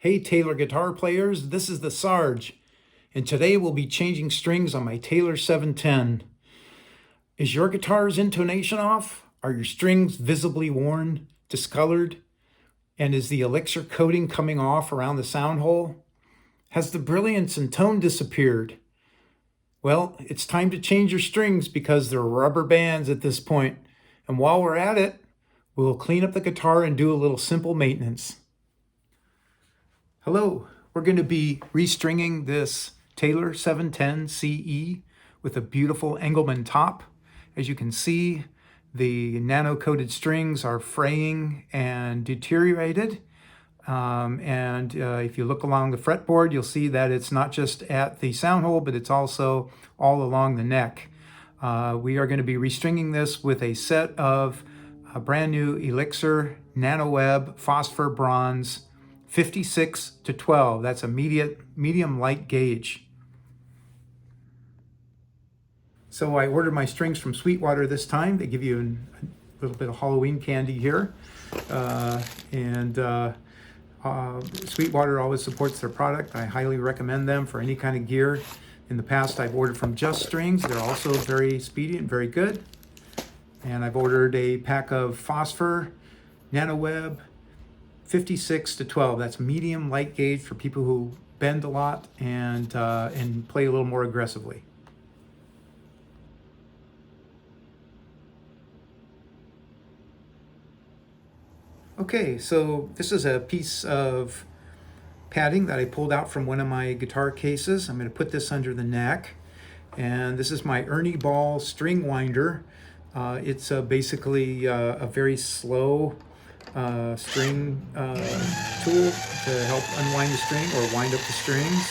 Hey Taylor guitar players, this is the Sarge, and today we'll be changing strings on my Taylor 710. Is your guitar's intonation off? Are your strings visibly worn, discolored? And is the elixir coating coming off around the sound hole? Has the brilliance and tone disappeared? Well, it's time to change your strings because they're rubber bands at this point. And while we're at it, we'll clean up the guitar and do a little simple maintenance. Hello, we're going to be restringing this Taylor 710 CE with a beautiful Engelmann top. As you can see, the nano-coated strings are fraying and deteriorated. If you look along the fretboard, you'll see that it's not just at the sound hole, but it's also all along the neck. We are going to be restringing this with a set of brand new Elixir NanoWeb Phosphor Bronze 56 to 12. That's a medium light gauge. So I ordered my strings from Sweetwater this time. They give you a little bit of Halloween candy here. Sweetwater always supports their product. I highly recommend them for any kind of gear. In the past, I've ordered from Just Strings. They're also very speedy and very good. And I've ordered a pack of Phosphor NanoWeb 56 to 12. That's medium light gauge for people who bend a lot and play a little more aggressively. Okay, so this is a piece of padding that I pulled out from one of my guitar cases. I'm going to put this under the neck, and this is my Ernie Ball string winder. It's basically a very slow string tool to help unwind the string or wind up the strings.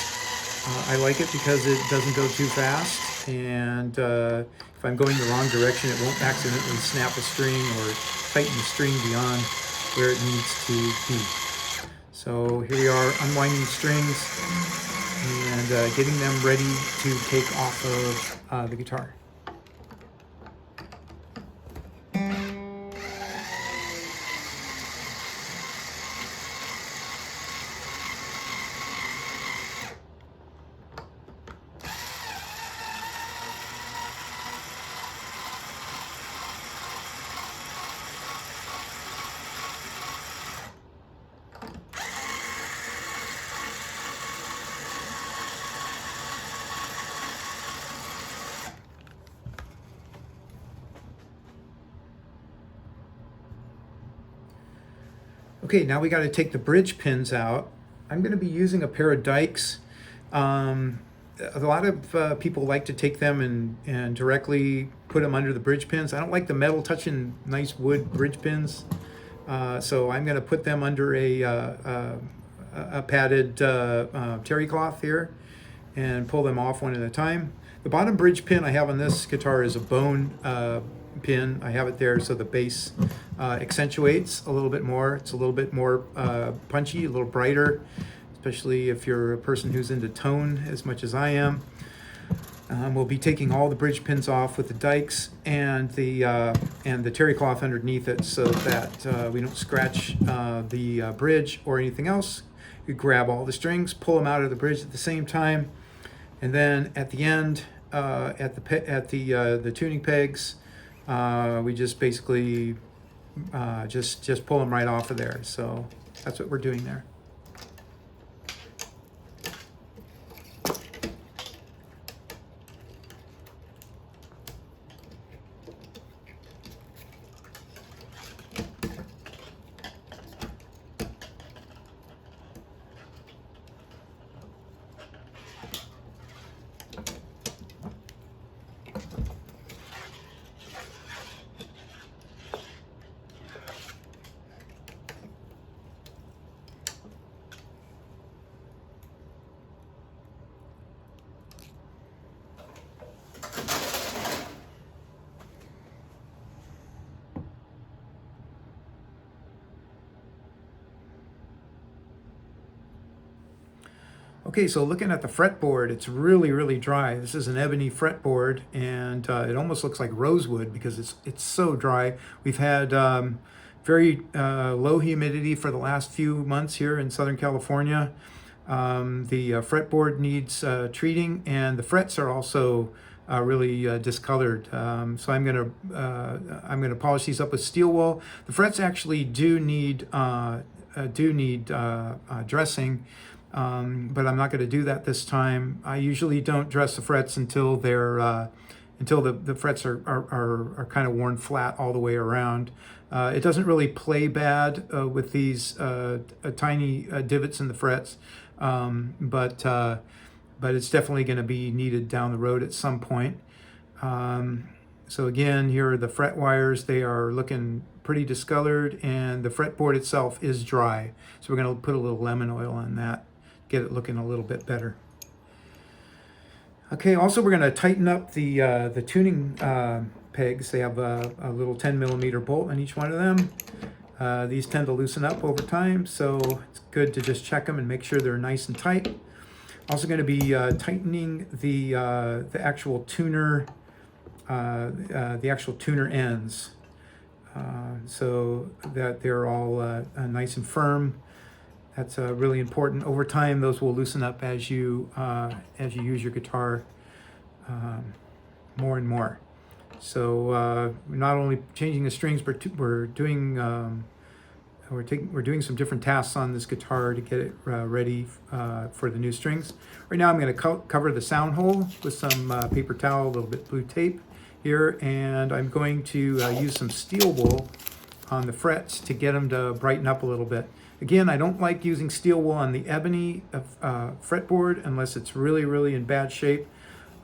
I like it because it doesn't go too fast, and if I'm going the wrong direction, it won't accidentally snap a string or tighten the string beyond where it needs to be. So here we are unwinding strings and getting them ready to take off of the guitar. Okay, now we got to take the bridge pins out. I'm going to be using a pair of dikes. A lot of people like to take them and directly put them under the bridge pins. I don't like the metal touching nice wood bridge pins, so I'm going to put them under a padded terry cloth here and pull them off one at a time. The bottom bridge pin I have on this guitar is a bone pin. I have it there so the bass accentuates a little bit more. It's a little bit more punchy, a little brighter, especially if you're a person who's into tone as much as I am. We'll be taking all the bridge pins off with the dikes and the terry cloth underneath it so that we don't scratch the bridge or anything else. You grab all the strings, pull them out of the bridge at the same time, and then at the end, at the tuning pegs, we just basically just pull them right off of there. So that's what we're doing there. Okay, so looking at the fretboard, it's really, really dry. This is an ebony fretboard, and it almost looks like rosewood because it's so dry. We've had very low humidity for the last few months here in Southern California. The fretboard needs treating, and the frets are also really discolored. So I'm gonna polish these up with steel wool. The frets actually do need dressing, but I'm not going to do that this time. I usually don't dress the frets until the frets are kind of worn flat all the way around. It doesn't really play bad with these tiny divots in the frets, but it's definitely going to be needed down the road at some point. So again, here are the fret wires. They are looking pretty discolored, and the fretboard itself is dry. So we're going to put a little lemon oil on that, get it looking a little bit better. Okay, also we're going to tighten up the tuning pegs. They have a little 10 millimeter bolt on each one of them. These tend to loosen up over time, so it's good to just check them and make sure they're nice and tight. Also going to be tightening the actual tuner ends, so that they're all nice and firm. That's really important. Over time, those will loosen up as you use your guitar more and more. So we're not only changing the strings, but we're doing some different tasks on this guitar to get it ready for the new strings. Right now, I'm going to cover the sound hole with some paper towel, a little bit blue tape here, and I'm going to use some steel wool on the frets to get them to brighten up a little bit. Again, I don't like using steel wool on the ebony fretboard unless it's really, really in bad shape.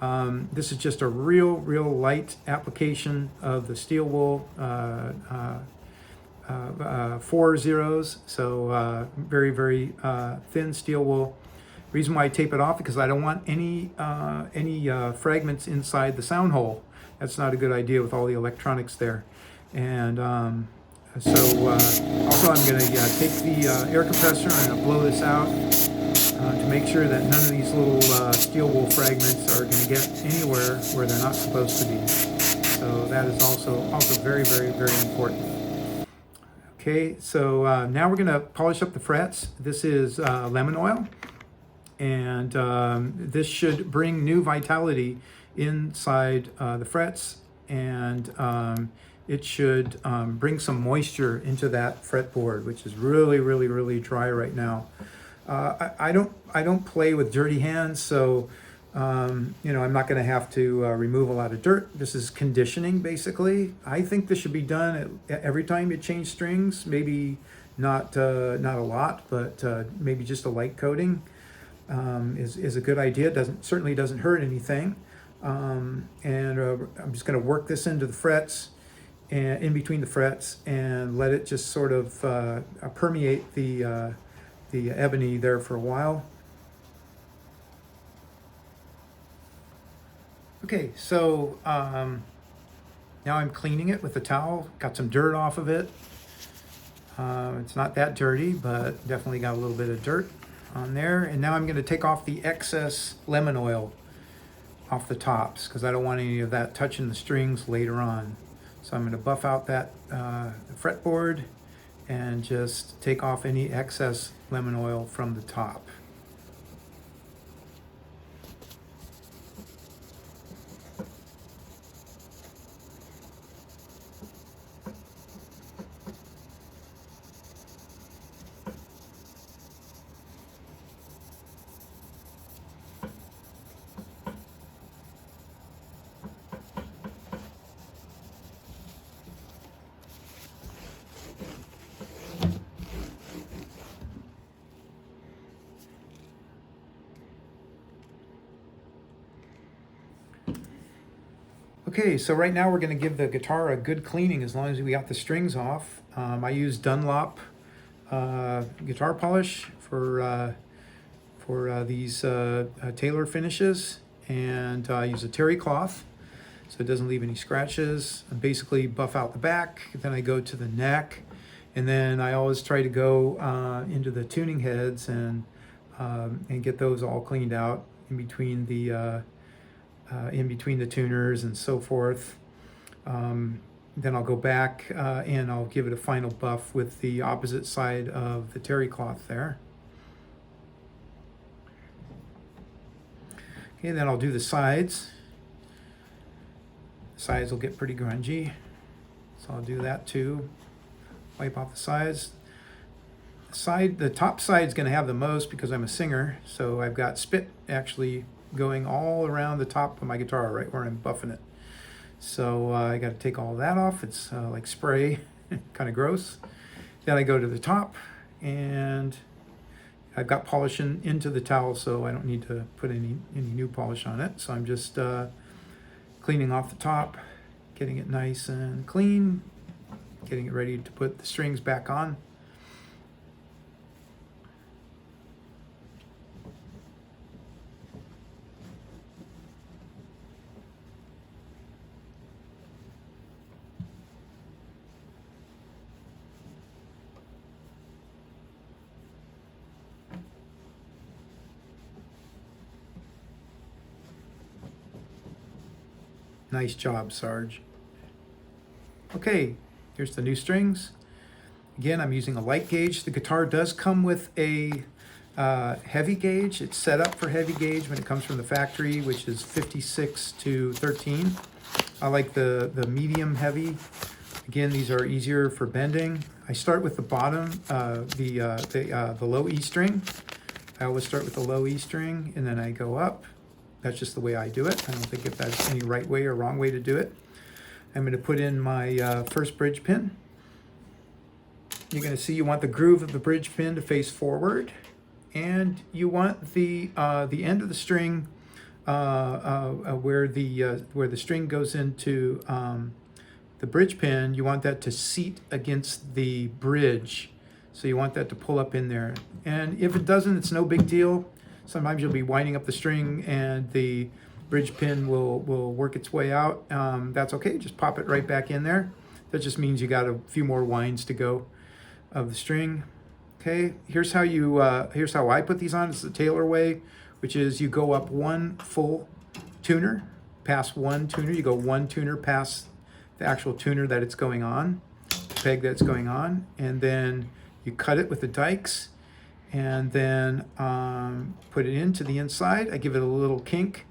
This is just a real light application of the steel wool, 4 zeros, so very thin steel wool. Reason why I tape it off, because I don't want any fragments inside the sound hole. That's not a good idea with all the electronics there. And also I'm going to take the air compressor and I'm going to blow this out to make sure that none of these little steel wool fragments are going to get anywhere where they're not supposed to be. So that is also very important. Okay, so now we're going to polish up the frets. This is lemon oil, and this should bring new vitality inside the frets, and it should bring some moisture into that fretboard, which is really dry right now. I don't play with dirty hands, so I'm not going to have to remove a lot of dirt. This is conditioning, basically. I think this should be done every time you change strings. Maybe not a lot, but maybe just a light coating is a good idea. Certainly doesn't hurt anything. And I'm just going to work this into the frets, and in between the frets, and let it just sort of permeate the ebony there for a while. Okay, so now I'm cleaning it with a towel. Got some dirt off of it. It's not that dirty, but definitely got a little bit of dirt on there. And now I'm going to take off the excess lemon oil off the tops, because I don't want any of that touching the strings later on. So I'm going to buff out that fretboard and just take off any excess lemon oil from the top. Okay, so right now we're going to give the guitar a good cleaning as long as we got the strings off. I use Dunlop guitar polish for these Taylor finishes, and I use a terry cloth so it doesn't leave any scratches. I basically buff out the back, then I go to the neck, and then I always try to go into the tuning heads and get those all cleaned out in between the tuners and so forth. then I'll go back and I'll give it a final buff with the opposite side of the terry cloth there. Okay, then I'll do the sides. The sides will get pretty grungy, so I'll do that too. Wipe off the sides. The top side is going to have the most because I'm a singer, so I've got spit actually going all around the top of my guitar, right where I'm buffing it. So I got to take all that off. It's like spray, kind of gross. Then I go to the top, and I've got polish into the towel, so I don't need to put any new polish on it. So I'm just cleaning off the top, getting it nice and clean, getting it ready to put the strings back on. Nice job, Sarge. Okay, here's the new strings. Again, I'm using a light gauge. The guitar does come with a heavy gauge. It's set up for heavy gauge when it comes from the factory, which is 56 to 13. I like the medium heavy. Again, these are easier for bending. I start with the bottom, the low E string. I always start with the low E string, and then I go up. That's just the way I do it. I don't think if that's any right way or wrong way to do it. I'm going to put in my first bridge pin. You're going to see you want the groove of the bridge pin to face forward, and you want the end of the string where the string goes into the bridge pin. You want that to seat against the bridge, so you want that to pull up in there. And if it doesn't, it's no big deal. Sometimes you'll be winding up the string and the bridge pin will work its way out. That's okay, just pop it right back in there. That just means you got a few more winds to go of the string. Okay, here's how I put these on. It's the Taylor way, which is you go up one full tuner, past one tuner. You go one tuner past the actual tuner that it's going on, the peg that's going on, and then you cut it with the dikes, and then put it into the inside. I give it a little kink,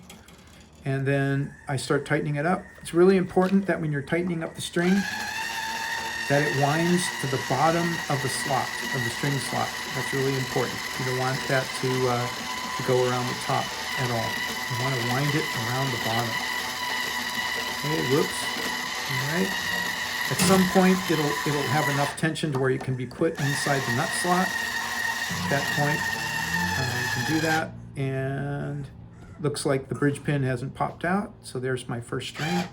and then I start tightening it up. It's really important that when you're tightening up the string, that it winds to the bottom of the slot, of the string slot. That's really important. You don't want that to go around the top at all. You want to wind it around the bottom. Okay, whoops. All right. At some point, it'll have enough tension to where it can be put inside the nut slot. At that point, you can do that, and looks like the bridge pin hasn't popped out, so there's my first string.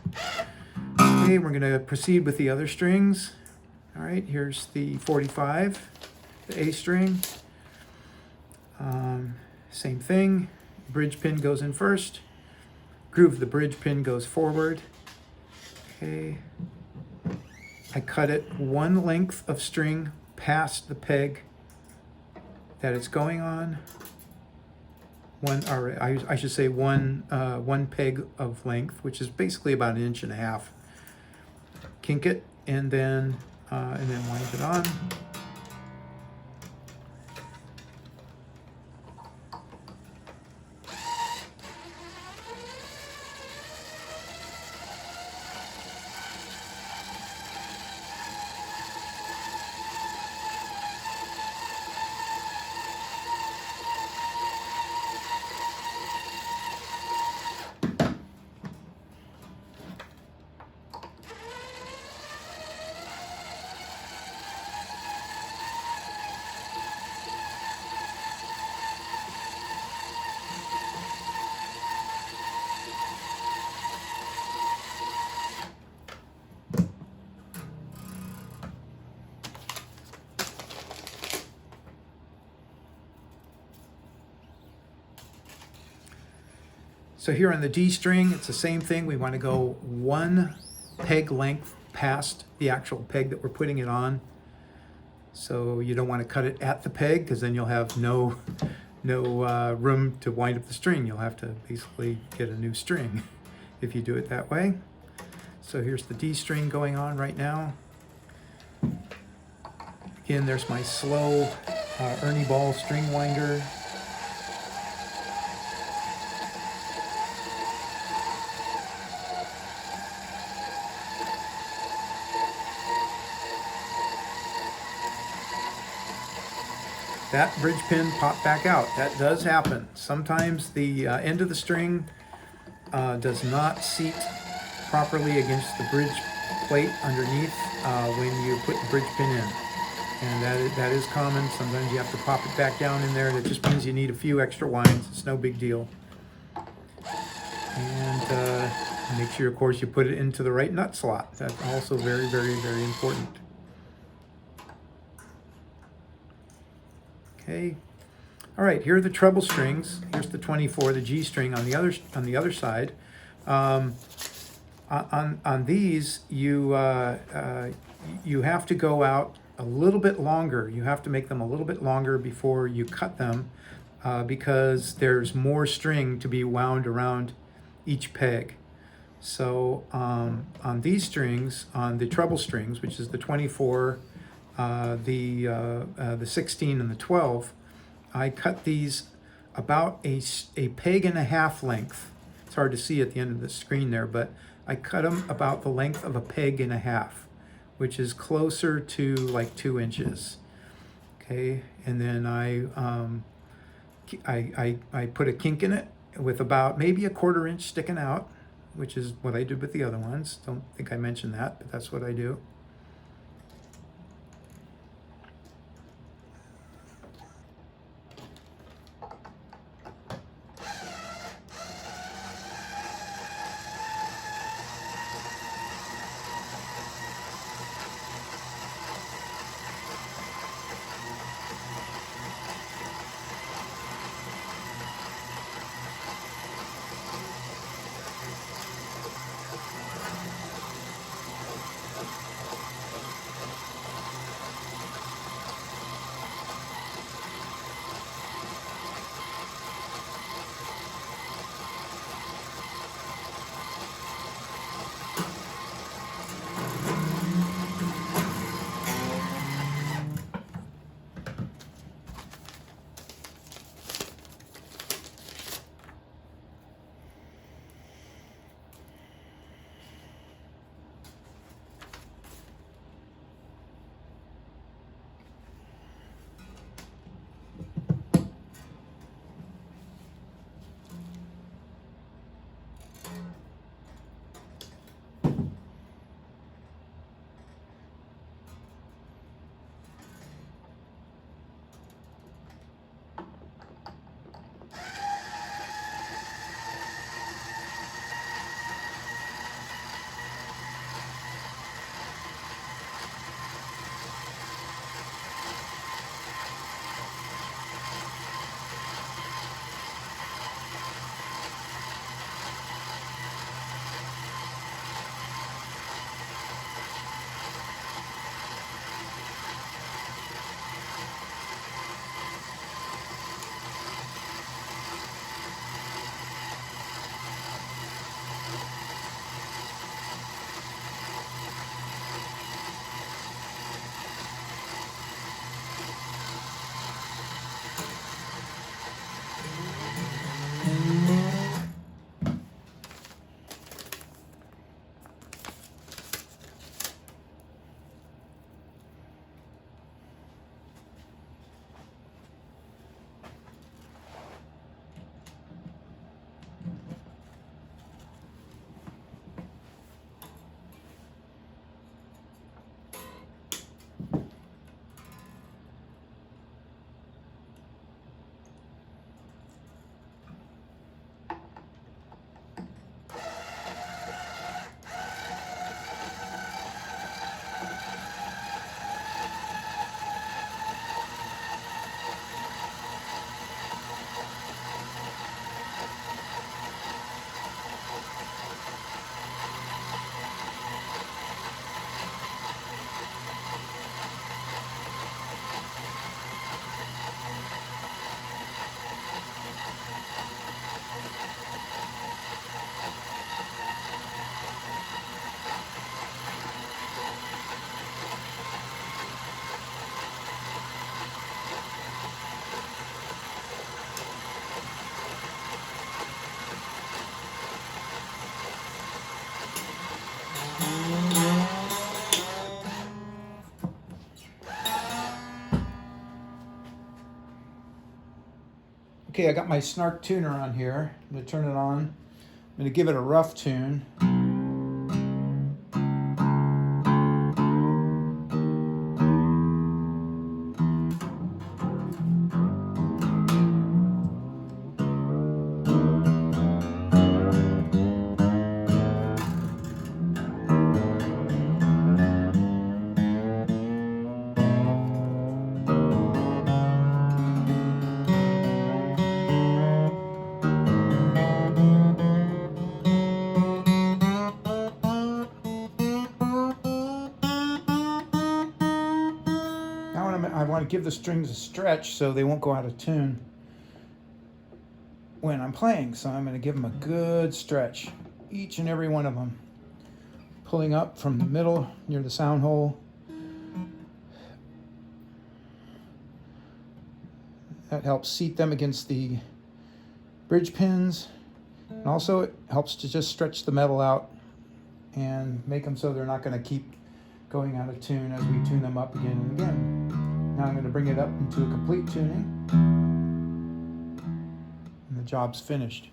Okay, we're going to proceed with the other strings. All right, here's the 45, the A string. Same thing, bridge pin goes in first, groove of the bridge pin goes forward. Okay, I cut it one length of string past the peg that it's going on. I should say one peg of length, which is basically about 1.5 inches. Kink it, and then wind it on. So here on the D string, it's the same thing. We want to go one peg length past the actual peg that we're putting it on. So you don't want to cut it at the peg, because then you'll have no room to wind up the string. You'll have to basically get a new string if you do it that way. So here's the D string going on right now. Again, there's my slow Ernie Ball string winder. That bridge pin popped back out. That does happen. Sometimes the end of the string does not seat properly against the bridge plate underneath when you put the bridge pin in. And that is common. Sometimes you have to pop it back down in there. That just means you need a few extra winds. It's no big deal. And make sure, of course, you put it into the right nut slot. That's also very, very, very important. Okay. All right, here are the treble strings. Here's the 24, the G string on the other side. On these, you have to go out a little bit longer. You have to make them a little bit longer before you cut them, because there's more string to be wound around each peg. So on these strings, on the treble strings, which is the 24, the 16 and the 12, I cut these about a peg and a half length. It's hard to see at the end of the screen there, but I cut them about the length of a peg and a half, which is closer to like 2 inches. Okay, and then I put a kink in it with about maybe a 1/4 inch sticking out, which is what I did with the other ones. Don't think I mentioned that, but that's what I do. Okay, I got my Snark tuner on here. I'm going to turn it on. I'm going to give it a rough tune. Now I want to give the strings a stretch so they won't go out of tune when I'm playing. So I'm going to give them a good stretch, each and every one of them. Pulling up from the middle near the sound hole. That helps seat them against the bridge pins. And also it helps to just stretch the metal out and make them so they're not going to keep going out of tune as we tune them up again and again. Now I'm going to bring it up into a complete tuning, and the job's finished.